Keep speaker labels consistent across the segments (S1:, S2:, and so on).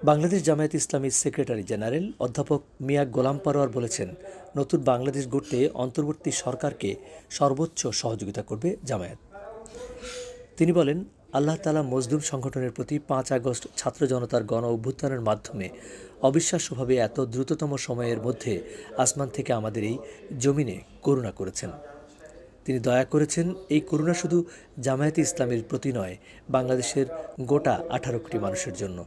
S1: বাংলাদেশ জামায়াত ইসলামীর secretary general অধ্যাপক মিয়া গোলাম পরোয়ার বলেছেন, নতুন বাংলাদেশ গড়তে অন্তর্বর্তী সরকারকে সর্বোচ্চ সহযোগিতা করবে জামায়াত। তিনি বলেন, আল্লাহ তাআলা মজলুম সংগঠনের প্রতি ৫ আগস্ট ছাত্র জনতার গণ অভ্যুত্থানের মাধ্যমে অবিশ্বাস্যভাবে এত দ্রুততম সময়ের মধ্যে আসমান থেকে আমাদের এই জমিনে করুণা করেছেন। তিনি দয়া করেছেন। এই করুণা শুধু জামায়াতে ইসলামীর প্রতি নয়, বাংলাদেশের গোটা ১৮ কোটি মানুষের জন্য।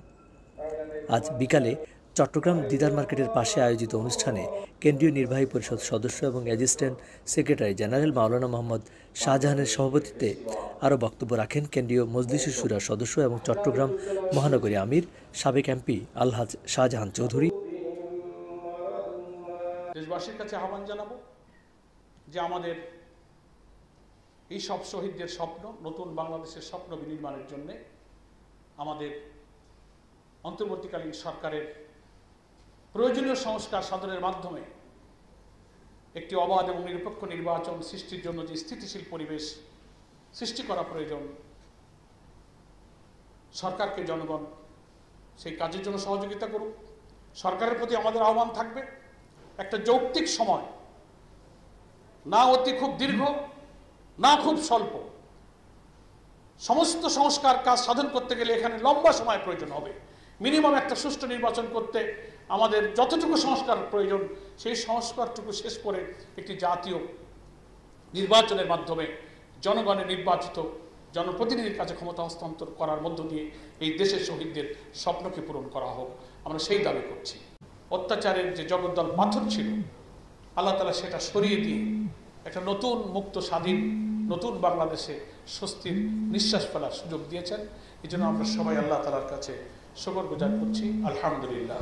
S1: আজ বিকালে চট্টগ্রাম দিদার মার্কেটের পাশে আয়োজিত অনুষ্ঠানে কেন্দ্রীয় নির্বাহী পরিষদ সদস্য এবং অ্যাসিস্ট্যান্ট সেক্রেটারি জেনারেল মাওলানা মোহাম্মদ শাহজাহানের সভাপতিত্বে আরও বক্তব্য রাখেন কেন্দ্রীয় মজলিসুস শুরার সদস্য এবং চট্টগ্রাম মহানগরী আমির সাবেক এমপি আলহাজ শাহজাহান চৌধুরী।
S2: দেশবাসীর কাছে আহ্বান জানাবো যে আমাদের এই সব শহীদদের স্বপ্ন, নতুন বাংলাদেশের স্বপ্ন বিনির্মাণের জন্য আমাদের অন্তর্বর্তীকালীন সরকারের প্রয়োজনীয় সংস্কার সাধনের মাধ্যমে একটি অবাধ এবং নিরপেক্ষ নির্বাচন সৃষ্টির জন্য যে স্থিতিশীল পরিবেশ সৃষ্টি করা প্রয়োজন, সরকারকে জনগণ সেই কাজের জন্য সহযোগিতা করুক। সরকারের প্রতি আমাদের আহ্বান থাকবে, একটা যৌক্তিক সময়, না অতি খুব দীর্ঘ, না খুব স্বল্প, সমস্ত সংস্কার কাজ সাধন করতে গেলে এখানে লম্বা সময় প্রয়োজন হবে। মিনিমাম একটা সুষ্ঠু নির্বাচন করতে আমাদের যতটুকু সংস্কার প্রয়োজন, সেই সংস্কারটুকু শেষ করে একটি জাতীয় নির্বাচনের মাধ্যমে জনগণের নির্বাচিত জনপ্রতিনিধির কাছে ক্ষমতা হস্তান্তর করার মধ্য দিয়ে এই দেশের শহীদদের স্বপ্নকে পূরণ করা হোক, আমরা সেই দাবি করছি। অত্যাচারের যে জগদ্দল পাথর ছিল, আল্লাহ তাআলা সেটা সরিয়ে দিয়ে একটা নতুন মুক্ত স্বাধীন নতুন বাংলাদেশে স্বস্তির নিঃশ্বাস ফেলার সুযোগ দিয়েছেন। এই জন্য আমরা সবাই আল্লাহ তাআলার কাছে শুকর গুজার করছি। আলহামদুলিল্লাহ।